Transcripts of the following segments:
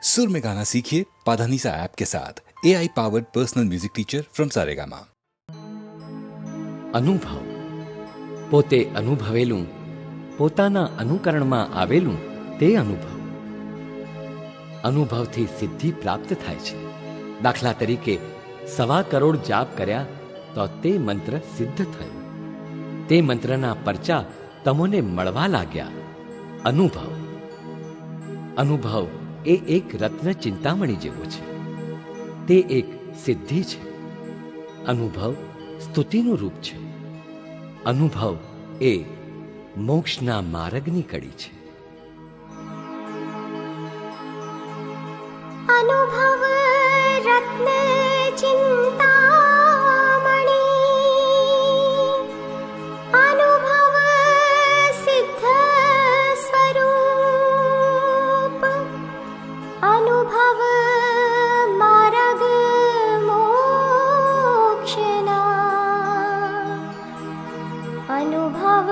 सुर में गाना सीखिए पाधानीसा ऐप के साथ AI powered personal music teacher from Saregama. અનુભવ પોતે અનુભવેલું, પોતાના અનુકરણમાં આવેલું તે અનુભવ. અનુભવથી સિદ્ધિ પ્રાપ્ત થાય છે. દાખલા તરીકે 1.25 કરોડ જાપ કર્યા તો તે મંત્ર સિદ્ધ થયો. તે મંત્રના પરચા તમોને મળવા લાગ્યા. અનુભવ અનુભવ એ એક રત્ન ચિંતામણી જેવો છે. તે એક સિદ્ધિ છે. અનુભવ સ્તુતિનું રૂપ છે. અનુભવ એ મોક્ષના માર્ગની કડી છે. અનુભવ રત્ન ચિંતામણી, અનુભવ સિદ્ધ સ્વરૂપ, અનુભવ માર્ગ મોક્ષના, અનુભવ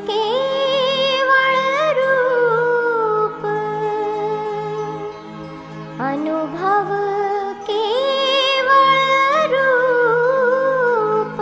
કેવળ રૂપ, અનુભવ કેવળ રૂપ.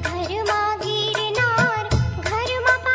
ઘરમાં ગિરનાર, ઘરમાં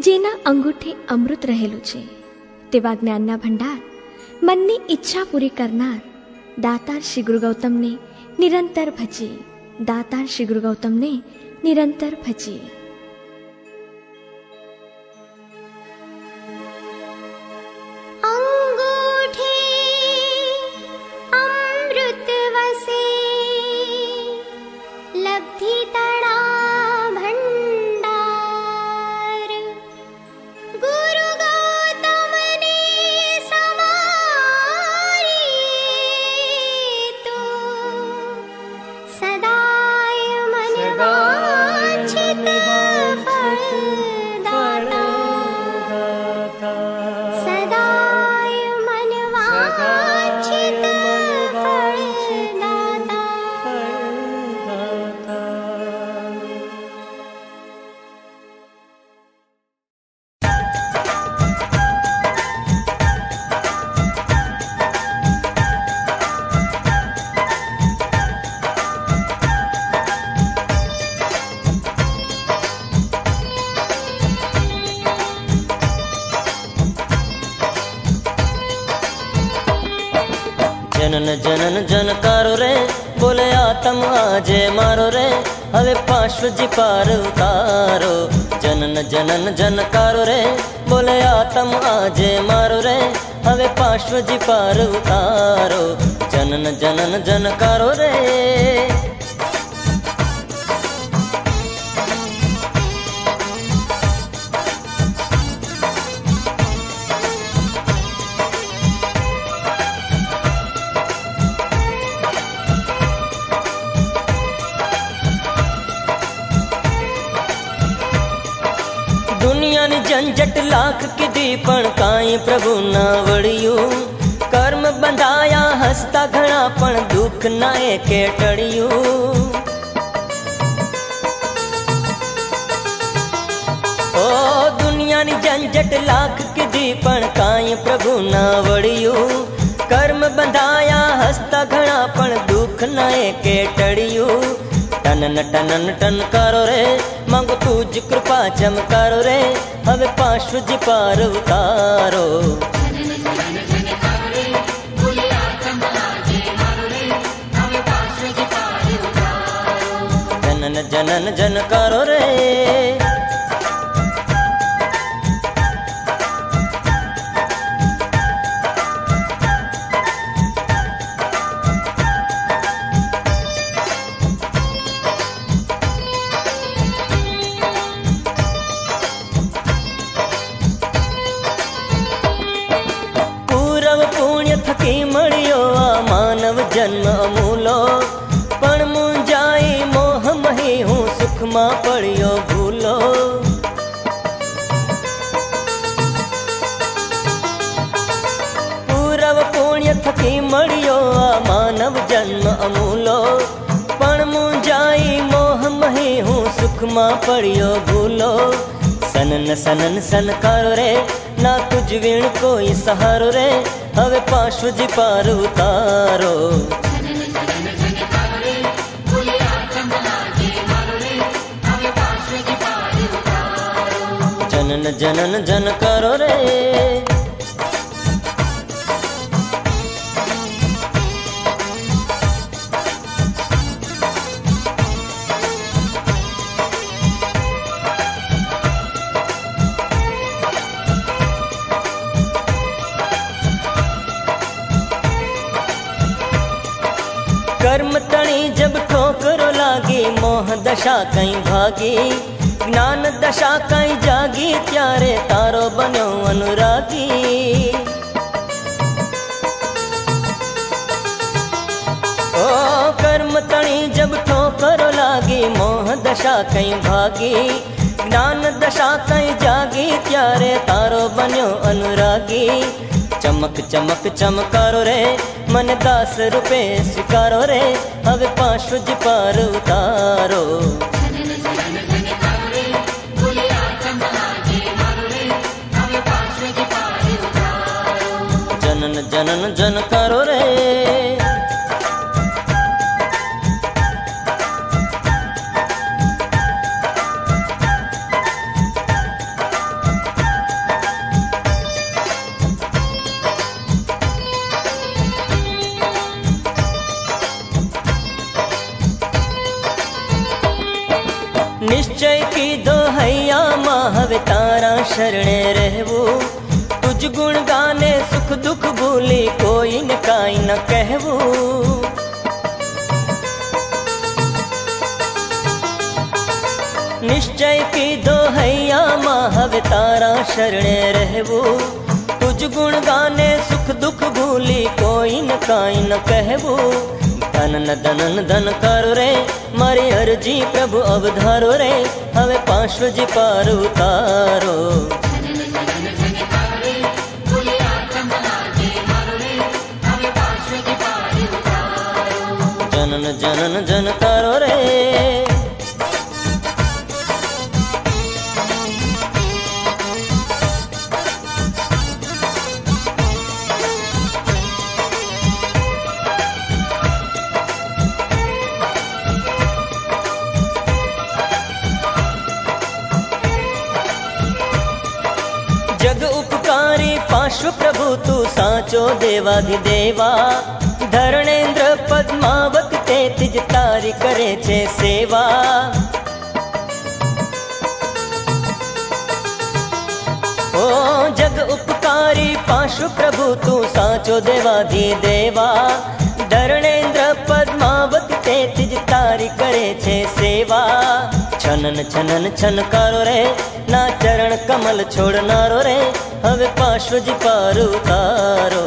જેના અંગૂઠે અમૃત રહેલું છે, તેવા જ્ઞાનના ભંડાર મનની ઈચ્છા પૂરી કરનાર દાતાર શ્રી ગુરુ ગૌતમને નિરંતર ભજીએ. દાતાર શ્રી ગુરુ ગૌતમને નિરંતર ભજીએ. અંગૂઠે અમૃત વસે, લબ્ધિ તણા ભંડાર. ગુરુ ગૌતમને સમારીએ તો સદાય મન વાંછિત ફળદાતા. સદાય મન વાંછિત ફળદાતા. जनन जनन जनकारो रे, बोले आत्म आजे मारो रे, हवे पार्श्व जी पार उतारो. जनन जनन जनकारो रे, बोले आत्म आजे मारो रे, हवे पार्श्व जी पार उतारो. जनन जनन जनकारो रे. दुनियानी झंझट लाख की पण काई प्रभु ना वड़ियूं. कर्म बंधाया हसता घणा पण दुख नाए के टड़ियूं. ओ दुनियानी झंझट लाख की पण काई प्रभु ना वड़ियूं. कर्म बंधाया हसता घणा पण दुख नाए के टड़ियूं. टनन टनन टनकारो रे, मांगो तुझ कृपा चमकारो रे, हवे पार्श्व जी पार उतारो. जनन जनन जनकारो रे. थकी मळियो आ मानव जन्म अमूलो, पण मुंजाई मोह मही हूँ सुख मां पड़ियो भूलो. पूरव पुण्य थकी मळियो आ मानव जन्म अमूलो, पण मुंजाई मोह मही हूँ सुख मां पड़ियो भूलो. सनन सनन सनकारो रे, ना तुझ वीण कोई सहारो रे, हवे पार्श्व जी पार उतारो. जनन जनन जनकारो रे. कर्म तणी जब ठोकरो लागी, मोह दशा कहीं भागी. ज्ञान दशा कहीं जागी, त्यारे तारो बन्यो अनुरागी. ओ कर्म तणी जब ठोकरो लागी, मोह दशा कहीं भागी. ज्ञान दशा कहीं जागी, त्यारे तारो बन्यो अनुरागी. चमक चमक चमकारो रे, मन दास रूपे स्वीकारो रे, हवे पार्श्व जी पार उतारो. जनन जनन जनकारो रे. માં હવે તારા શરણે રહેવું, તુજ ગુણ ગાને સુખ દુઃખ ભૂલી કોઈને કાંઈ ન કહેવું. નિશ્ચય કીધો હૈયામાં હવે તારા શરણે રહેવું, તુજ ગુણ ગાને સુખ દુઃખ ભૂલી કોઈને કાંઈ ન કહેવું. ધન ધન ધન કરો રે મારી અરજી પ્રભુ અવધારો રે, હવે પાર્શ્વજી પાર ઉતારો. જનન જનન જન કરો રે. જગ ઉપકારી પાર્શ્વ પ્રભુ તું સાચો દેવાધિદેવા, ધરણેન્દ્ર પદ્માવત તે તિજ તારી કરે છે સેવા. ઓ જગ ઉપકારી પાર્શ્વ પ્રભુ તું સાચો દેવાધિદેવા, ધરણેન્દ્ર પદ્માવત તે તિજ તારી કરે છે સેવા. છનન છનન છનકારો રે ના ચરણ કમલ છોડનારો રે, હવે પાર્શ્વજી પાર ઉતારો.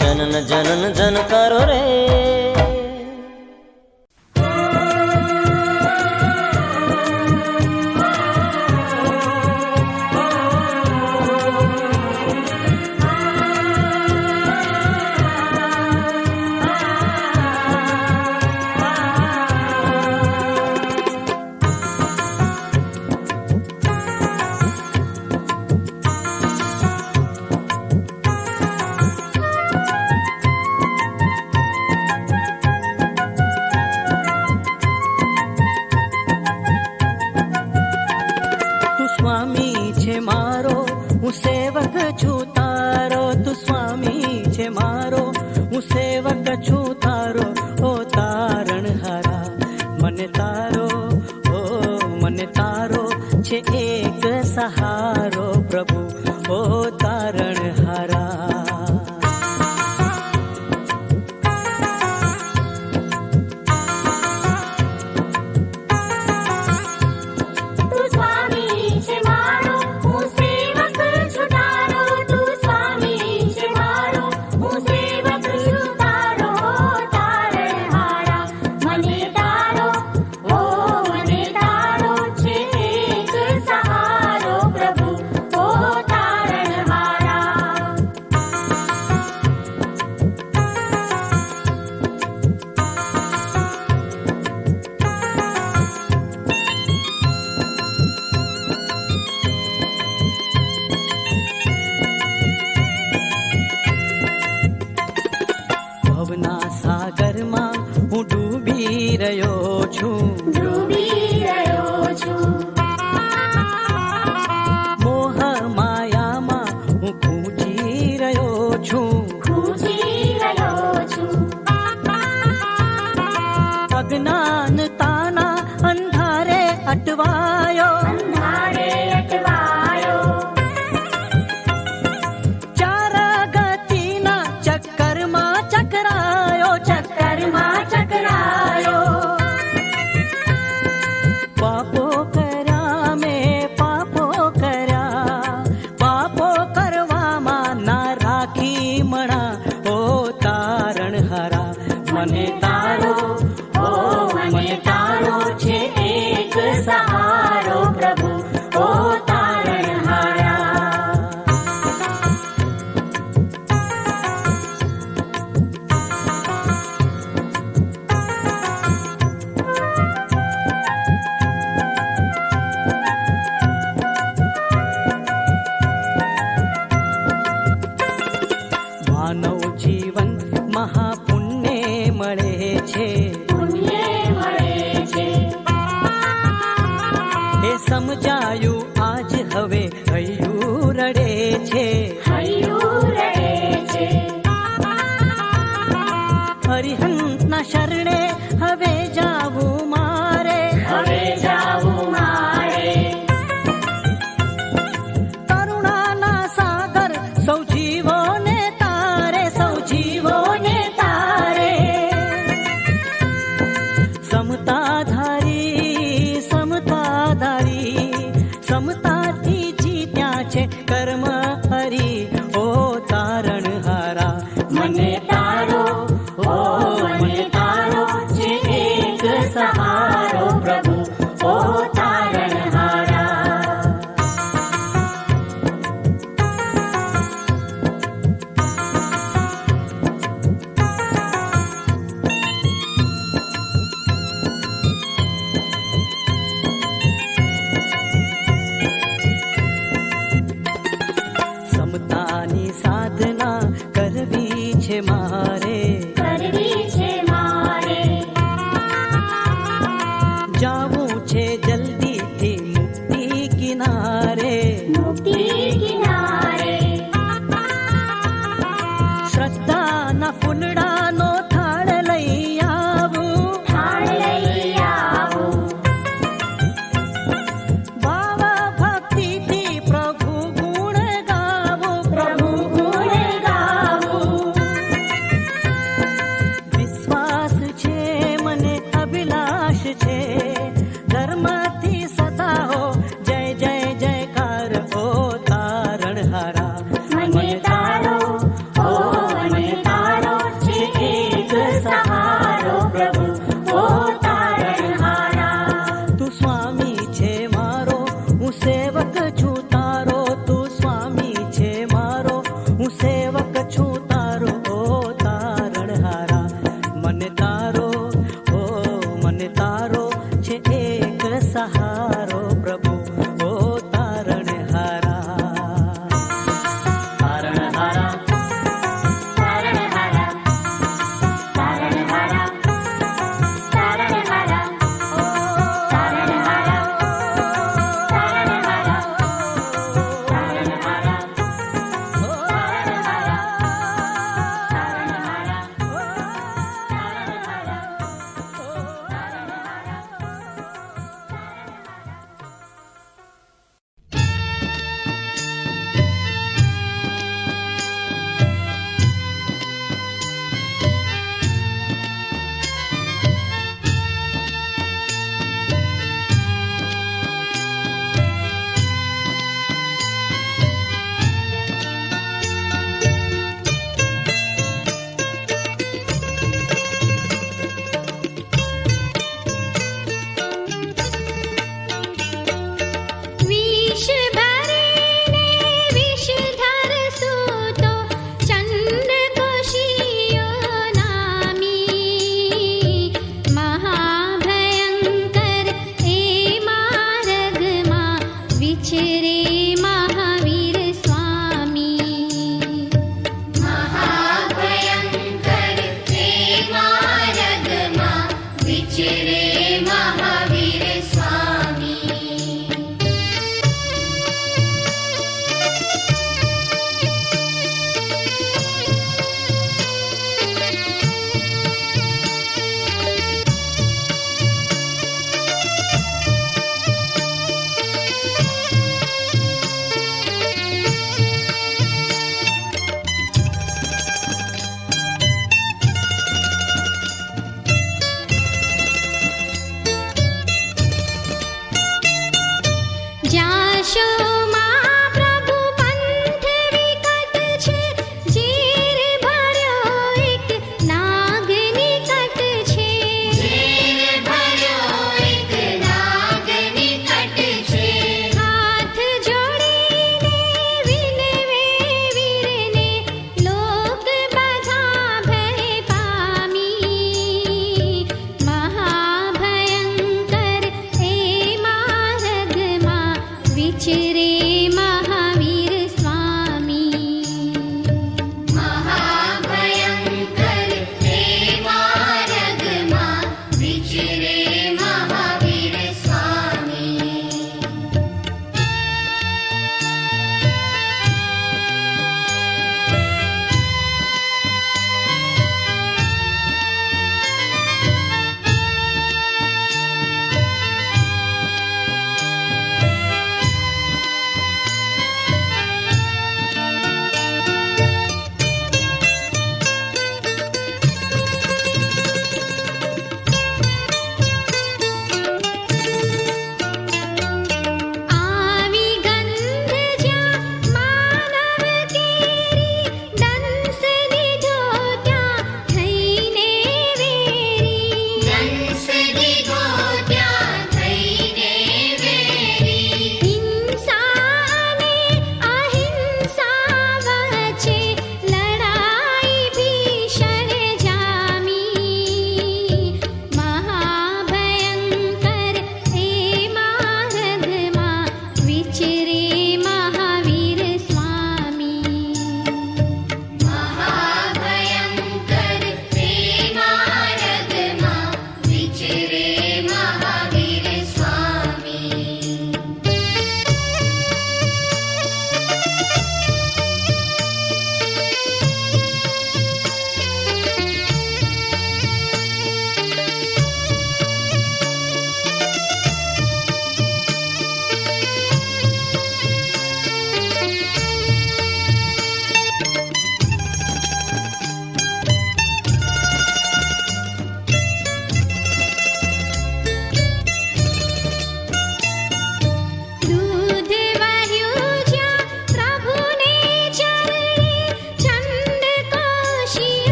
જનન જનન જનકારો રે. पधारो प्रभु ओ तारणहारा तारणहारा तारणहारा तारणहारा तारणहारा ओ तारणहारा तारणहारा तारणहारा ओ तारणहारा विष भरेने विषधर सूतो चंड कोशियो नामी महाभयंकर ए मार्गमा विचरे महावीर स्वामी महाभयंकर ए मार्गमा विचरे महावीर स्वामी જાશો માં પ્રભુ પંથ વિકટ છે ઝેર ભર્યો એક નાગ નિકટ છે ઝેર ભર્યો એક નાગ નિકટ છે હાથ જોડીને વિનવે વીરને લોક બધા ભય પામી મહાભયંકર એ માર્ગમાં વિચરે મહાવીર સ્વામી મહાભયંકર એ માર્ગમાં વિચરે મહાવીર સ્વામી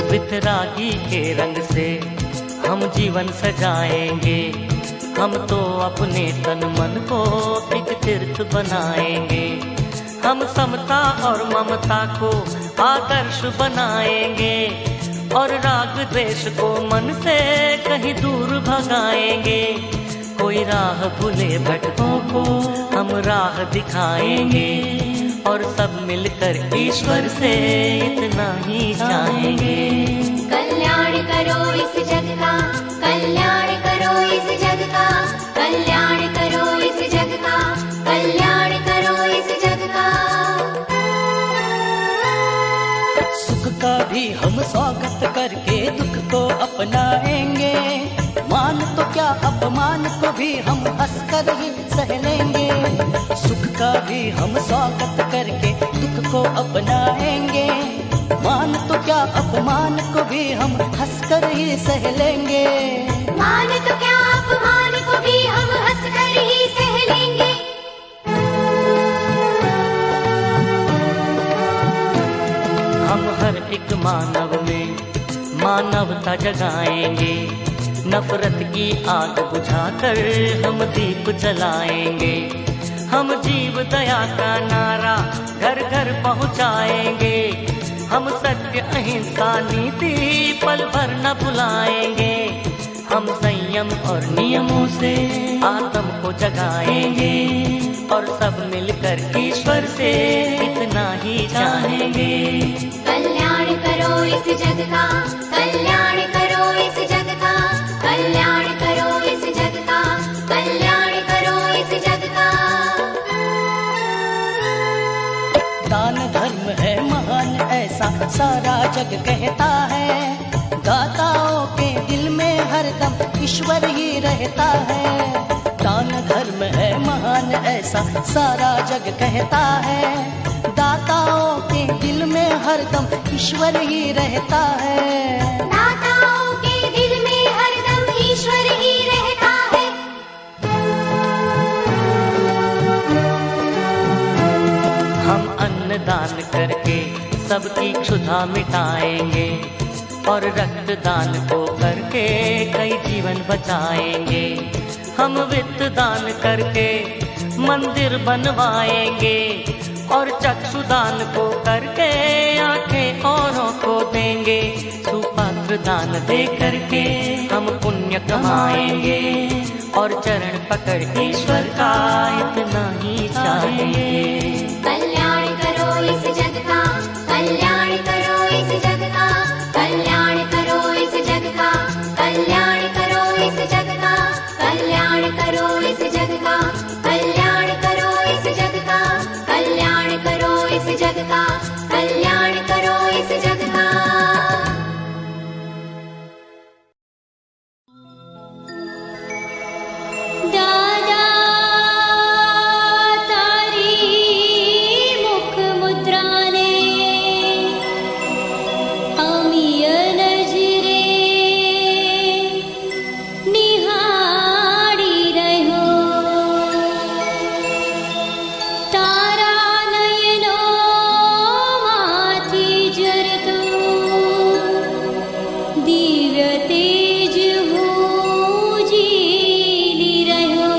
वितरागी के रंग से हम जीवन सजाएंगे, हम तो अपने तन मन को एक तीर्थ बनाएंगे। हम समता और ममता को आदर्श बनाएंगे और राग द्वेष को मन से कहीं दूर भगाएंगे। कोई राह भूले भटकों को हम राह दिखाएंगे और सब मिलकर ईश्वर से इतना ही चाहेंगे। कल्याण करो इस जग का, कल्याण करो इस जग का, कल्याण करो इस जग का, कल्याण करो इस जग का। सुख का भी हम स्वागत करके दुख को अपनाएंगे, मान तो क्या अपमान को भी हम हंसकर ही सह लेंगे। सुख का भी हम स्वागत करके दुख को अपनाएंगे, मान तो क्या अपमान को भी हम हंसकर ही सह लेंगे। मान तो क्या अपमान को भी हम हंसकर ही सह लेंगे। हम हर एक मानव में मानवता जगाएंगे, नफरत की आग बुझाकर हम दीप जलाएंगे। हम जीव दया का नारा घर घर पहुंचाएंगे, हम सत्य अहिंसा नीति पल भर न भुलाएंगे। हम संयम और नियमों से आत्म को जगाएंगे और सब मिलकर ईश्वर से इतना ही चाहेंगे। कल्याण करो इस जग का, कल्याण करो इस जग का, कल्याण करो इस जग का, कल्याण करो इस जग का। दान धर्म है महान ऐसा सारा जग कहता है, दाताओं के दिल में हरदम ईश्वर ही रहता है। दान धर्म है महान ऐसा सारा जग कहता है, दाताओं के दिल में हरदम ईश्वर ही रहता है। दाताओं के दिल में हरदम ईश्वर ही रहता है। हम अन्नदान करके सबकी क्षुधा मिटाएंगे और रक्तदान को करके कई जीवन बचाएंगे। हम वित्त दान करके मंदिर बनवाएंगे और चक्षुदान को करके आंखें औरों को देंगे। सुपात्र दान दे करके हम पुण्य कमाएंगे और चरण पकड़ ईश्वर का इतना ही चाहेंगे। कल्याण करो इस जग का, कल्याण करो इस जग का, कल्याण करो इस जग का, कल्याण करो इस जग का, कल्याण करो इस जग का, कल्याण करो इस जग का, कल्याण करो इस जग का, कल्याण करो इस जग का। दादा तारी मुख मुद्रा ने अमीय नजरे निहारी रहो, तारा नयनो माथी जरतो दिव्य तेज हो जीली रहो।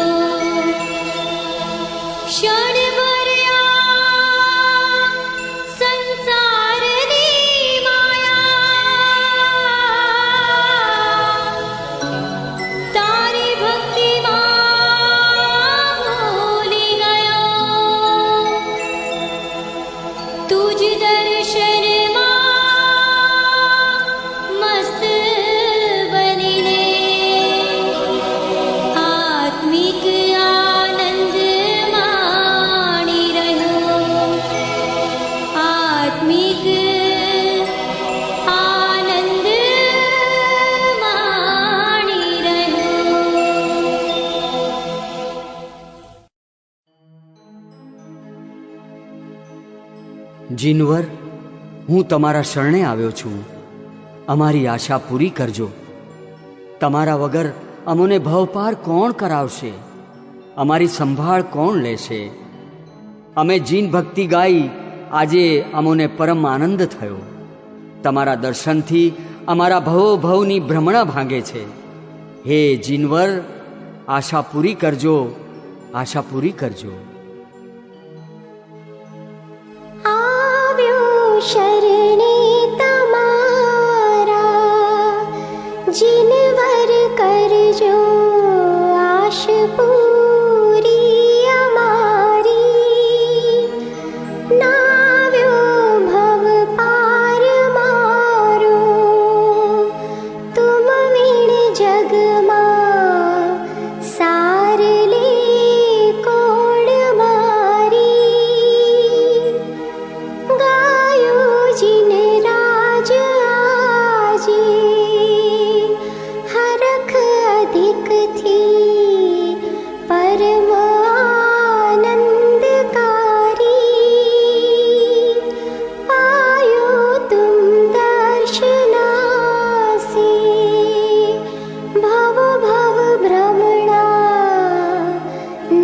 क्षण भर संसार नी माया तारी भक्ति भूली गयो, तुझ दर्शन मस्त बनीने आत्मिक आनंद माणी रहो, आत्मिक आनंद माणी रहो। જીનવર, હું તમારા શરણે આવ્યો છું, અમારી આશા પૂરી કરજો. તમારા વગર અમોને ભવપાર કોણ કરાવશે? અમારી સંભાળ કોણ લેશે? અમે જીન ભક્તિ ગાઈ આજે અમોને પરમ આનંદ થયો. તમારા દર્શનથી અમારા ભવો ભવની ભ્રમણા ભાંગે છે. હે જીનવર, આશા પૂરી કરજો, આશા પૂરી કરજો. આવ્યો શરણે તમારા, જીનવર કરજો આશ પૂરી અમારી. નાવ્યો ભવ પાર મારો, તુમ વીણ જગમાં સાર લે કોણ મારી. ગાયો જીન રાજ આજે, હરખ અધિકથી પરમ આનંદકારી. પાયો તુમ દર્શનાસે, ભવ ભવ ભ્રમણા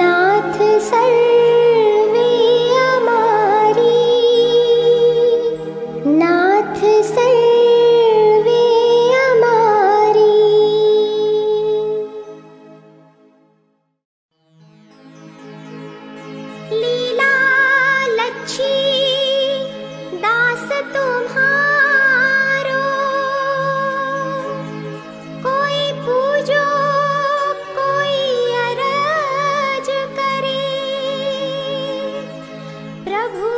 નાથ સર્વે અમારી. નાથ સર્વે અમારી. લીલા લચ્છી દાસ તુમ્હારો, કોઈ પૂજો કોઈ અરજ કરે. પ્રભુ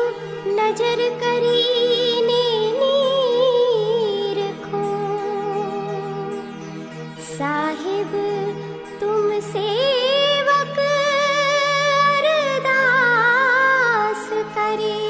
નજર કરીને નીરખો, સાહેબ તુમ સેવક અરદાસ કરે.